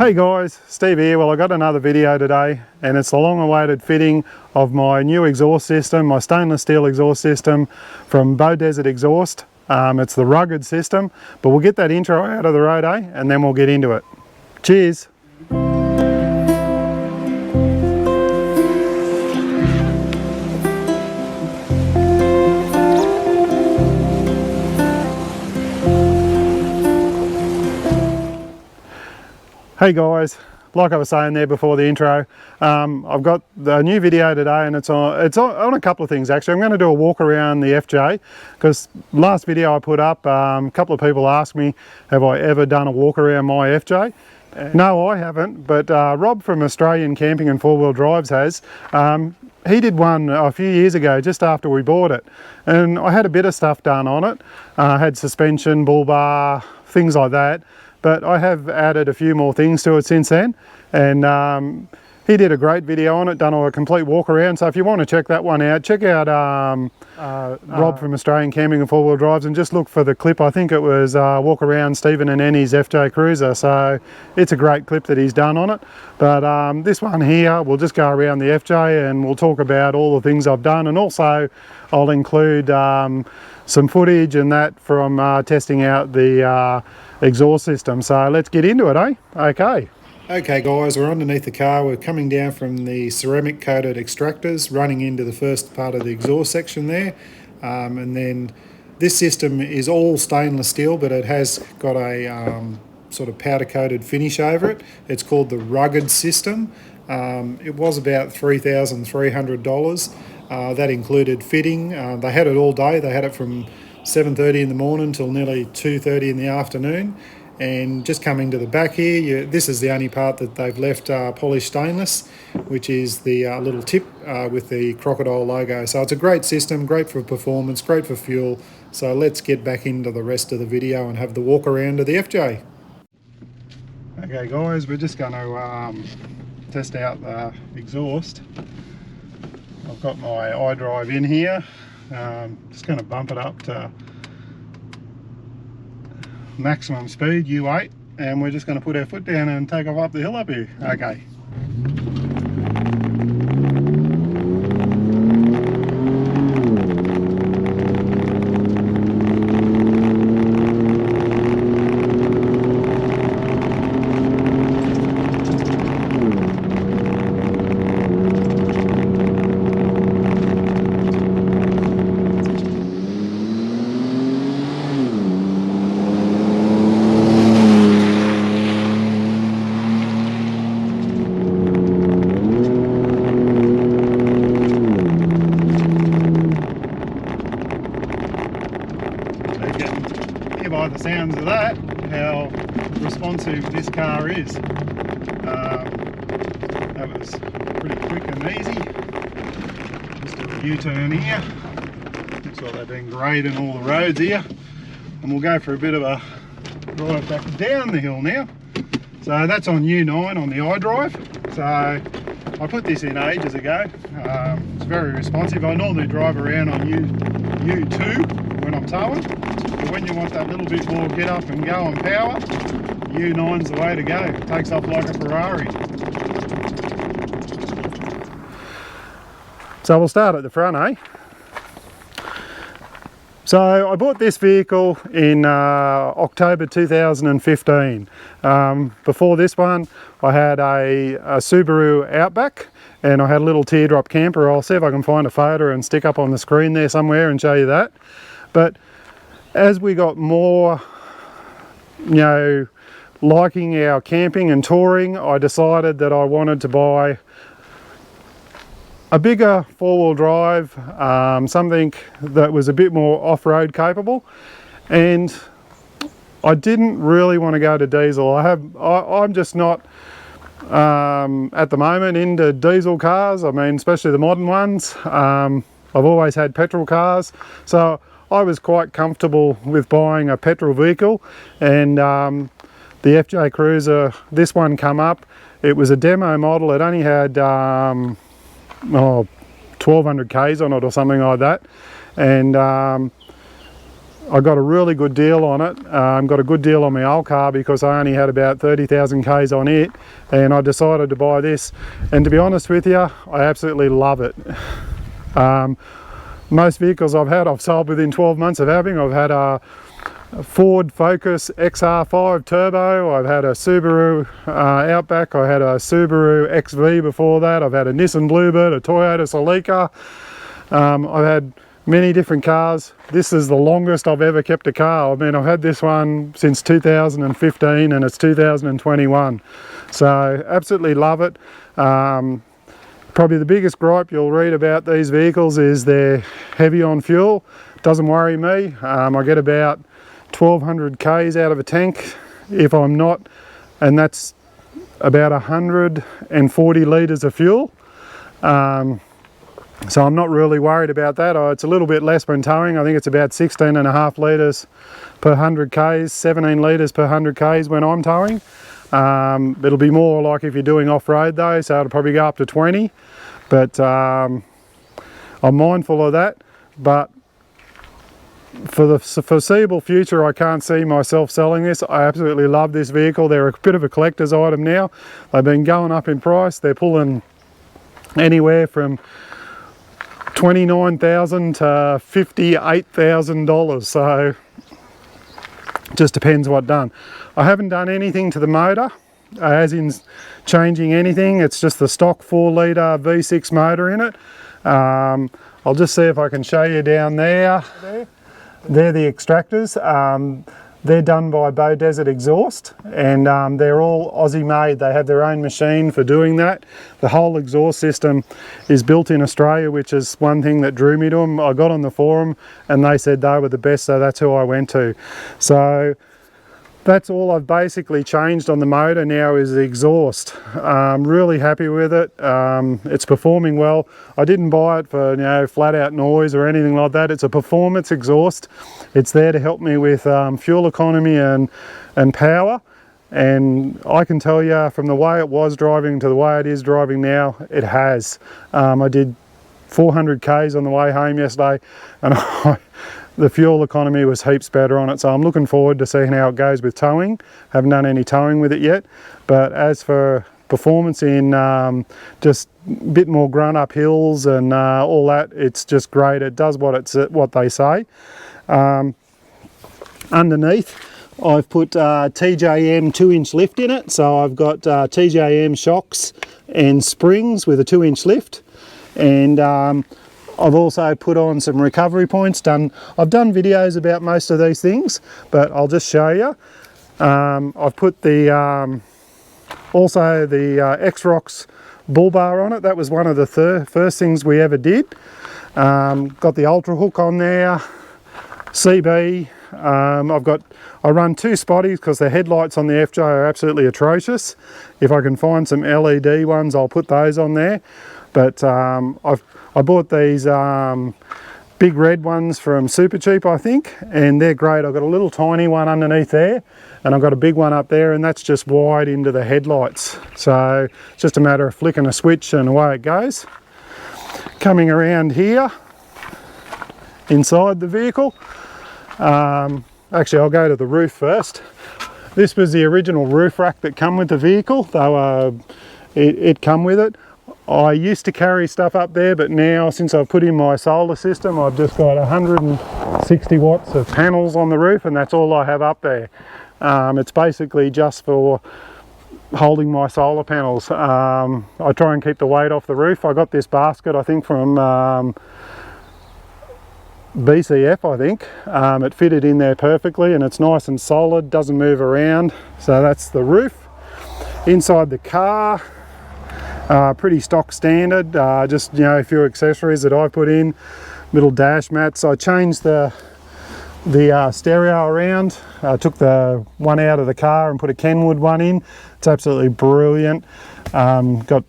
Hey guys, Steve here. Well, I got another video today and it's the long-awaited fitting of my new exhaust system, my stainless steel exhaust system from Desert Exhaust. It's the rugged system, but we'll get that intro out of the road, and then we'll get into it. Cheers. Hey guys, like I was saying there before the intro, I've got the new video today and it's on a couple of things actually. I'm going to do a walk around the FJ because last video I put up, a couple of people asked me, have I ever done a walk around my FJ? No, I haven't, but Rob from Australian Camping and Four Wheel Drives has. He did one a few years ago just after we bought it, and I had a bit of stuff done on it. I had suspension, bull bar, things like that. But I have added a few more things to it since then, and he did a great video on it, done a complete walk around. So if you want to check that one out, check out Rob from Australian Camping and Four Wheel Drives and just look for the clip. I think it was walk around Stephen and Annie's FJ Cruiser. So it's a great clip that he's done on it. But this one here, we'll just go around the FJ and we'll talk about all the things I've done, and also I'll include some footage and that from testing out the exhaust system. So let's get into it, Okay guys, we're underneath the car. We're coming down from the ceramic coated extractors, running into the first part of the exhaust section there, and then this system is all stainless steel, but it has got a sort of powder coated finish over it. It's called the rugged system. It was about $3,300. That included fitting. They had it all day. They had it from 7:30 in the morning till nearly 2:30 in the afternoon. And just coming to the back here, this is the only part that they've left polished stainless, which is the little tip with the crocodile logo. So it's a great system, great for performance, great for fuel. So let's get back into the rest of the video and have the walk around to the FJ. Okay guys, we're just going to test out the exhaust. I've got my iDrive in here. Just going to bump it up to maximum speed, U8, and we're just going to put our foot down and take off up the hill up here. Okay. By the sounds of that, how responsive this car is. That was pretty quick and easy. Just do a U-turn here. Looks like they've been grading all the roads here, and we'll go for a bit of a drive back down the hill now. So that's on U9 on the iDrive. So I put this in ages ago. It's very responsive. I normally drive around on U2 when I'm towing. But when you want that little bit more get up and go and power, U9's the way to go. It takes off like a Ferrari. So we'll start at the front, So I bought this vehicle in October 2015. Before this one, I had a Subaru Outback, and I had a little teardrop camper. I'll see if I can find a photo and stick up on the screen there somewhere and show you that. But as we got more, liking our camping and touring, I decided that I wanted to buy a bigger four-wheel drive, something that was a bit more off-road capable, and I didn't really want to go to diesel. I'm just not at the moment into diesel cars. I mean, especially the modern ones. I've always had petrol cars, so I was quite comfortable with buying a petrol vehicle, and the FJ Cruiser, this one come up. It was a demo model. It only had 1200 Ks on it or something like that, and I got a really good deal on it. Got a good deal on my old car because I only had about 30,000 Ks on it, and I decided to buy this. And to be honest with you, I absolutely love it. Most vehicles I've had, I've sold within 12 months of having. I've had a Ford Focus XR5 Turbo, I've had a Subaru Outback, I had a Subaru XV before that, I've had a Nissan Bluebird, a Toyota Celica. I've had many different cars. This is the longest I've ever kept a car. I mean, I've had this one since 2015 and it's 2021. So absolutely love it. Probably the biggest gripe you'll read about these vehicles is they're heavy on fuel. Doesn't worry me. I get about 1200 Ks out of a tank if I'm not, and that's about 140 litres of fuel. So I'm not really worried about that. It's a little bit less when towing. I think it's about 16.5 litres per 100 Ks, 17 litres per 100 Ks when I'm towing. It'll be more like if you're doing off-road though, so it'll probably go up to 20. But I'm mindful of that. But for the foreseeable future, I can't see myself selling this. I absolutely love this vehicle. They're a bit of a collector's item now. They've been going up in price. They're pulling anywhere from $29,000 to $58,000. So just depends what done. I haven't done anything to the motor, as in changing anything. It's just the stock 4 litre V6 motor in it. I'll just see if I can show you down there. They're the extractors. They're done by Bow Desert Exhaust, and they're all Aussie made. They have their own machine for doing that. The whole exhaust system is built in Australia, which is one thing that drew me to them. I got on the forum and they said they were the best, so that's who I went to. So that's all I've basically changed on the motor now is the exhaust. I'm really happy with it. It's performing well. I didn't buy it for, you know, flat out noise or anything like that. It's a performance exhaust. It's there to help me with fuel economy and power. And I can tell you from the way it was driving to the way it is driving now, it has. I did 400 Ks on the way home yesterday, and the fuel economy was heaps better on it, so I'm looking forward to seeing how it goes with towing. Haven't done any towing with it yet, but as for performance in just a bit more grunt up hills and all that, it's just great. It does what they say. Underneath, I've put TJM 2-inch lift in it, so I've got TJM shocks and springs with a 2-inch lift, and I've also put on some recovery points. I've done videos about most of these things, but I'll just show you. I've put the also the X-Rocks bull bar on it. That was one of the first things we ever did. Got the Ultra Hook on there, CB. I run 2 spotties because the headlights on the FJ are absolutely atrocious. If I can find some LED ones, I'll put those on there. But I bought these big red ones from Super Cheap, I think, and they're great. I've got a little tiny one underneath there, and I've got a big one up there, and that's just wide into the headlights. So it's just a matter of flicking a switch and away it goes. Coming around here, inside the vehicle, actually I'll go to the roof first. This was the original roof rack that come with the vehicle, though it come with it. I used to carry stuff up there, but now since I've put in my solar system, I've just got 160 watts of panels on the roof, and that's all I have up there. It's basically just for holding my solar panels. I try and keep the weight off the roof. I got this basket, I think, from BCF, I think. It fitted in there perfectly, and it's nice and solid, doesn't move around. So that's the roof. Inside the car, pretty stock standard, just, you know, a few accessories that I put in, little dash mats. I changed the stereo around. I took the one out of the car and put a Kenwood one in. It's absolutely brilliant. Got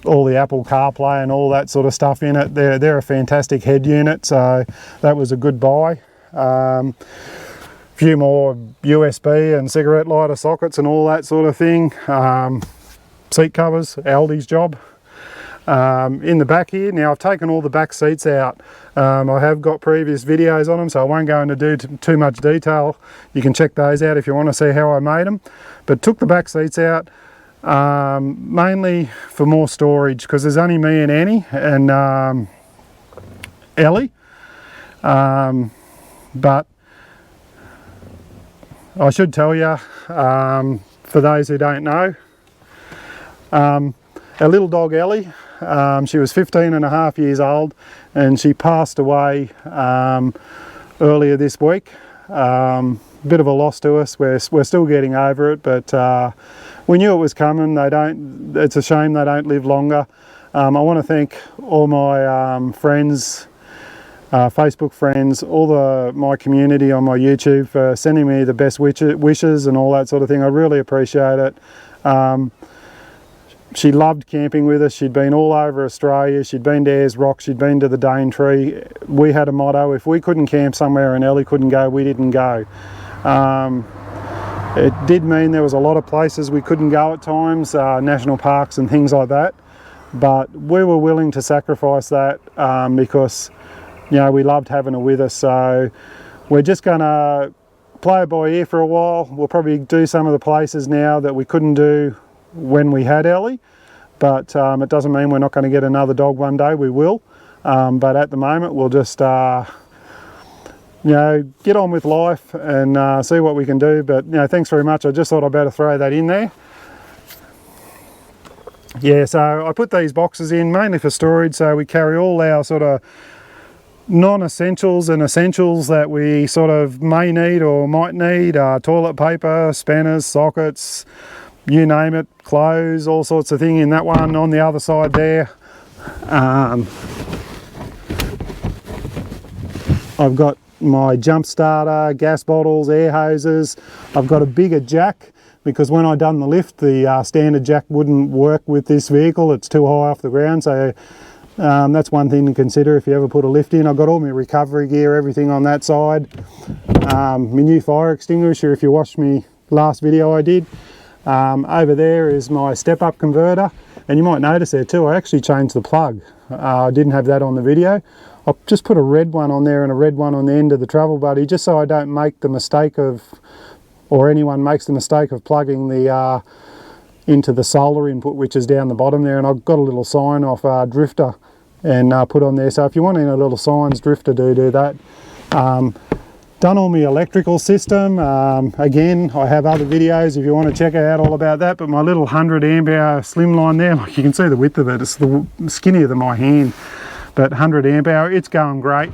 all the Apple CarPlay and all that sort of stuff in it. They're a fantastic head unit, so that was a good buy. Few more USB and cigarette lighter sockets and all that sort of thing. Seat covers, Aldi's job. In the back here, now I've taken all the back seats out. I have got previous videos on them, so I won't go into too much detail. You can check those out if you want to see how I made them. But took the back seats out mainly for more storage, because there's only me and Annie and Ellie. But I should tell you, for those who don't know, our little dog Ellie, she was 15 and a half years old, and she passed away earlier this week. Bit of a loss to us. We're still getting over it, but we knew it was coming. It's a shame they don't live longer. I want to thank all my friends, Facebook friends, all my community on my YouTube for sending me the best wishes and all that sort of thing. I really appreciate it. She loved camping with us. She'd been all over Australia. She'd been to Ayers Rock. She'd been to the Daintree. We had a motto: if we couldn't camp somewhere and Ellie couldn't go, we didn't go. It did mean there was a lot of places we couldn't go at times, national parks and things like that. But we were willing to sacrifice that because, you know, we loved having her with us. So we're just going to play it by ear for a while. We'll probably do some of the places now that we couldn't do when we had Ellie, but it doesn't mean we're not going to get another dog one day. We will, but at the moment we'll just you know, get on with life and see what we can do. But, you know, thanks very much. I just thought I'd better throw that in there. Yeah, so I put these boxes in mainly for storage, so we carry all our sort of non-essentials and essentials that we sort of may need or might need, toilet paper, spanners, sockets, you name it, clothes, all sorts of thing in that one. On the other side there, I've got my jump starter, gas bottles, air hoses. I've got a bigger jack because when I done the lift, the standard jack wouldn't work with this vehicle. It's too high off the ground, so that's one thing to consider if you ever put a lift in. I've got all my recovery gear, everything on that side. My new fire extinguisher, if you watched me last video I did. Over there is my step-up converter, and you might notice there too, I actually changed the plug. I didn't have that on the video. I'll just put a red one on there and a red one on the end of the travel buddy, just so I don't make the mistake of, or anyone makes the mistake of plugging the into the solar input, which is down the bottom there. And I've got a little sign off Drifter and put on there, so if you want any little signs, Drifter do that. Done all my electrical system. Again, I have other videos if you want to check out all about that, but my little 100 amp hour slimline there, like you can see the width of it, it's the skinnier than my hand, but 100 amp hour, it's going great.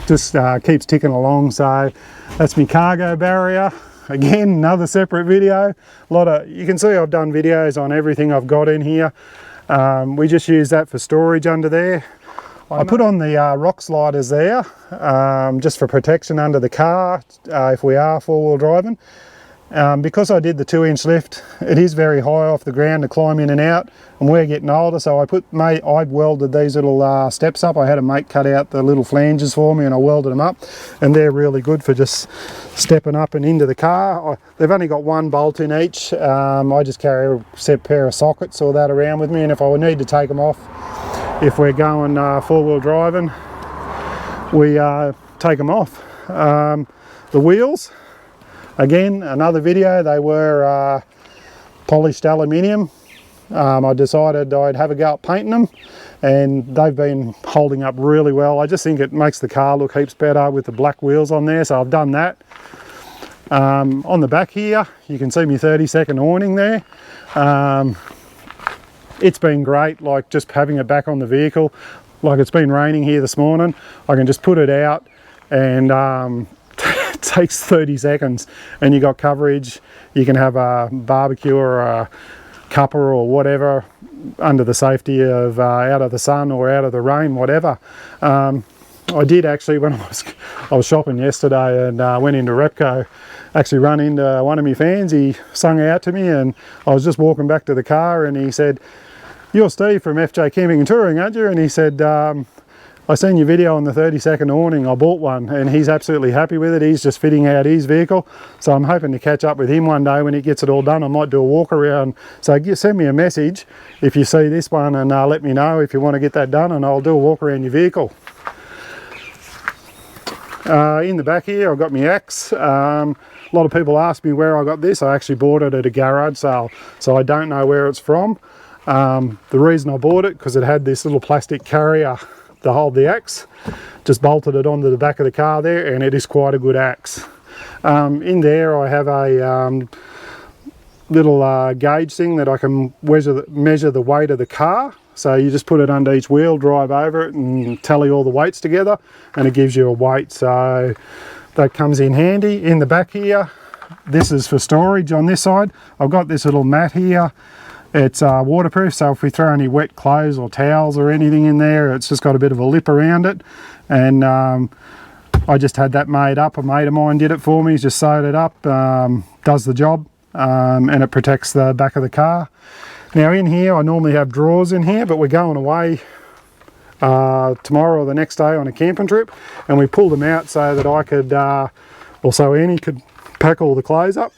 Just keeps ticking along. So that's my cargo barrier. Again, another separate video. You can see I've done videos on everything I've got in here. We just use that for storage under there. I put on the rock sliders there just for protection under the car if we are four-wheel driving. Because I did the 2-inch lift, it is very high off the ground to climb in and out, and we're getting older, so I welded these little steps up. I had a mate cut out the little flanges for me and I welded them up, and they're really good for just stepping up and into the car. They've only got one bolt in each. I just carry a set pair of sockets or that around with me, and if I need to take them off, if we're going four-wheel driving, we take them off. The wheels, again, another video, they were polished aluminium. I decided I'd have a go at painting them, and they've been holding up really well. I just think it makes the car look heaps better with the black wheels on there, so I've done that. On the back here, you can see my 30-second awning there. It's been great, like just having it back on the vehicle. Like it's been raining here this morning, I can just put it out and it takes 30 seconds and you got coverage. You can have a barbecue or a cuppa or whatever under the safety of out of the sun or out of the rain, whatever. I did actually, when I was shopping yesterday and went into Repco, actually run into one of my fans. He sung out to me and I was just walking back to the car and he said, "You're Steve from FJ Camping and Touring, aren't you?" And he said, "I I seen your video on the 30-second awning. I bought one and he's absolutely happy with it. He's just fitting out his vehicle. So I'm hoping to catch up with him one day when he gets it all done. I might do a walk around. So send me a message if you see this one and let me know if you want to get that done, and I'll do a walk around your vehicle. In the back here I've got my axe. A lot of people ask me where I got this. I actually bought it at a garage sale, so I don't know where it's from. The reason I bought it, because it had this little plastic carrier to hold the axe. Just bolted it onto the back of the car there, and it is quite a good axe. In there I have a little gauge thing that I can measure the weight of the car. So you just put it under each wheel, drive over it and tally all the weights together, and it gives you a weight. So that comes in handy. In the back here, this is for storage. On this side I've got this little mat here. It's waterproof, so if we throw any wet clothes or towels or anything in there, it's just got a bit of a lip around it. And I just had that made up. A mate of mine did it for me. He's just sewed it up, does the job, and it protects the back of the car. Now in here I normally have drawers in here, but we're going away tomorrow or the next day on a camping trip, and we pulled them out so that I could, also Annie could pack all the clothes up.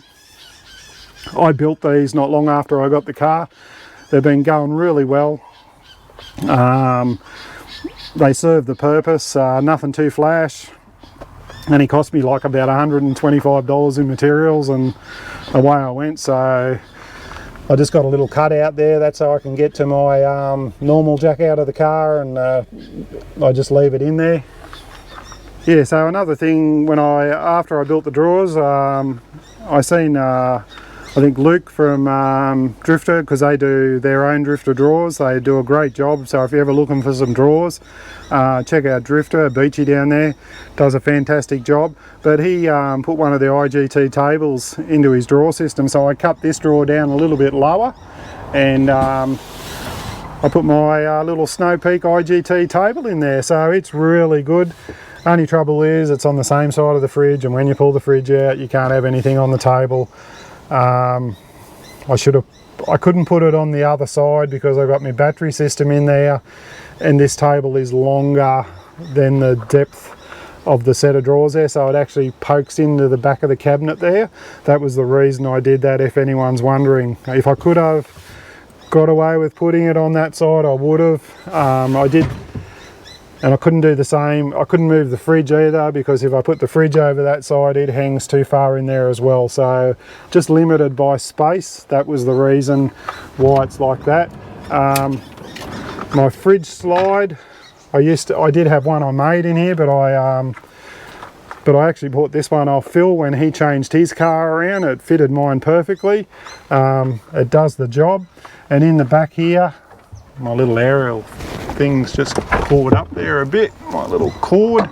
I built these not long after I got the car. They've been going really well. They serve the purpose, nothing too flash. Only cost me like about $125 in materials, and away I went. So I just got a little cut out there. That's how I can get to my normal jack out of the car, and I just leave it in there. Yeah, so another thing, after I built the drawers, I seen I think Luke from Drifter, because they do their own Drifter drawers. They do a great job. So if you're ever looking for some drawers, check out Drifter. Beachy down there does a fantastic job. But he put one of the IGT tables into his drawer system. So I cut this drawer down a little bit lower, and I put my little Snow Peak IGT table in there. So it's really good. Only trouble is it's on the same side of the fridge, and when you pull the fridge out, you can't have anything on the table. I couldn't put it on the other side because I've got my battery system in there, and this table is longer than the depth of the set of drawers there, so it actually pokes into the back of the cabinet there. That was the reason I did that, if anyone's wondering. If I could have got away with putting it on that side, I would have. I did. And I couldn't do the same. I couldn't move the fridge either, because if I put the fridge over that side, it hangs too far in there as well. So just limited by space. That was the reason why it's like that. My fridge slide, I did have one I made in here, but I actually bought this one off Phil when he changed his car around. It fitted mine perfectly. It does the job. And in the back here, my little aerial thing's just caught up there a bit, my little cord.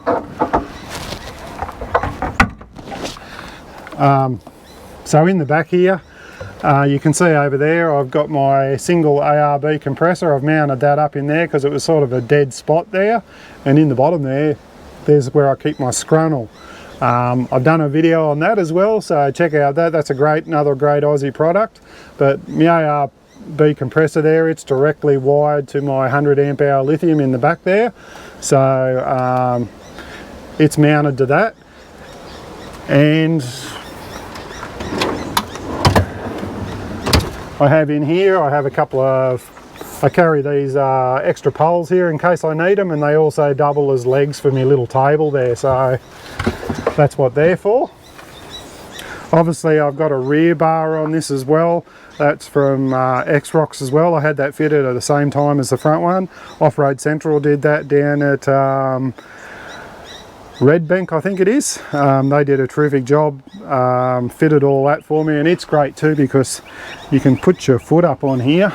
So in the back here, you can see over there I've got my single ARB compressor. I've mounted that up in there because it was sort of a dead spot there, and in the bottom there's where I keep my scrunnel. I've done a video on that as well, so check out that. That's another great Aussie product. But my ARB compressor there, it's directly wired to my 100 amp hour lithium in the back there, so it's mounted to that. And I have in here, I have a couple of, I carry these extra poles here in case I need them, and they also double as legs for my little table there, so that's what they're for. Obviously I've got a rear bar on this as well. That's from X-Rocks as well. I had that fitted at the same time as the front one. Off-Road Central did that down at Red Bank, I think it is. They did a terrific job, fitted all that for me, and it's great too because you can put your foot up on here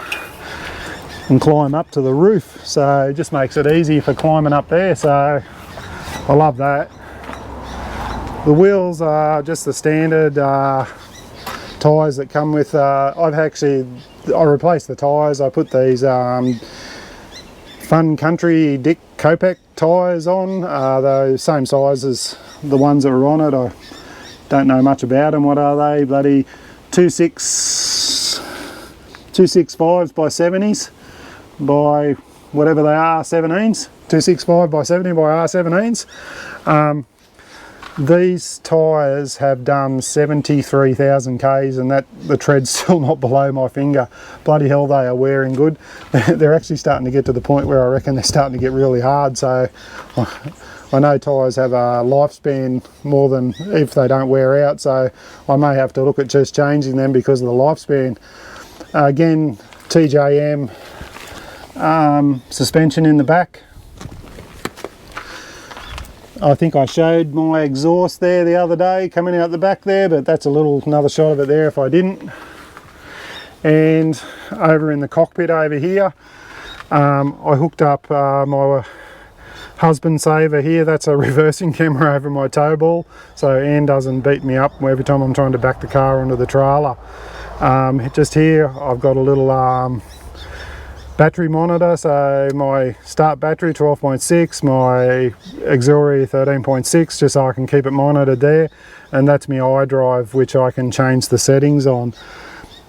and climb up to the roof. So it just makes it easy for climbing up there. So I love that. The wheels are just the standard tyres that come with, I replaced the tyres. I put these Fun Country Dick Copac tyres on, the same size as the ones that were on it. I don't know much about them. What are they? Bloody 265s by 70s by whatever they are, 17s, 265 by 70 by R17s. These tyres have done 73,000 Ks, and that the tread's still not below my finger. Bloody hell, they are wearing good. They're actually starting to get to the point where I reckon they're starting to get really hard. So I know tyres have a lifespan more than if they don't wear out, so I may have to look at just changing them because of the lifespan. Again, TJM suspension in the back. I think I showed my exhaust there the other day coming out the back there, but that's another shot of it there if I didn't. And over in the cockpit over here, I hooked up my husband saver here. That's a reversing camera over my tow ball, so Anne doesn't beat me up every time I'm trying to back the car onto the trailer. Just here I've got a little battery monitor, so my start battery 12.6, my auxiliary 13.6, just so I can keep it monitored there, and that's my iDrive, which I can change the settings on.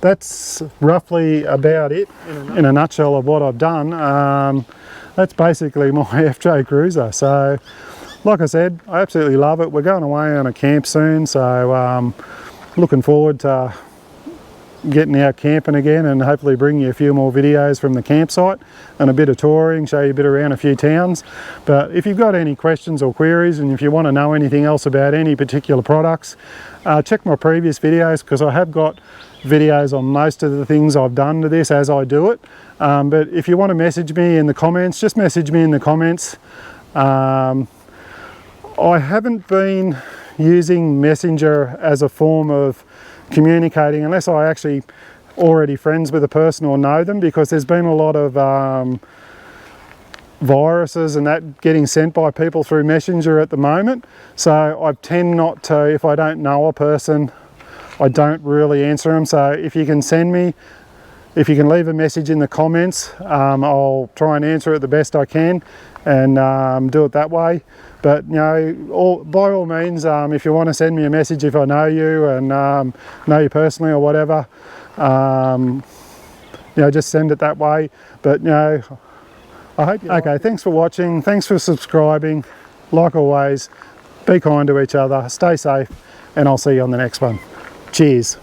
That's roughly about it in a nutshell of what I've done. That's basically my FJ Cruiser. So like I said, I absolutely love it. We're going away on a camp soon, so looking forward to getting out camping again, and hopefully bring you a few more videos from the campsite and a bit of touring, show you a bit around a few towns. But if you've got any questions or queries, and if you want to know anything else about any particular products, check my previous videos, because I have got videos on most of the things I've done to this as I do it. But if you want to message me in the comments, just message me in the comments. I haven't been using Messenger as a form of communicating unless I actually already friends with a person or know them, because there's been a lot of viruses and that getting sent by people through Messenger at the moment. So I tend not to, if I don't know a person, I don't really answer them. So if you can leave a message in the comments, I'll try and answer it the best I can, and do it that way. But you know, by all means, if you want to send me a message, if I know you and know you personally or whatever, you know, just send it that way. But you know, I hope you okay. Thanks for watching. Thanks for subscribing. Like always, be kind to each other. Stay safe, and I'll see you on the next one. Cheers.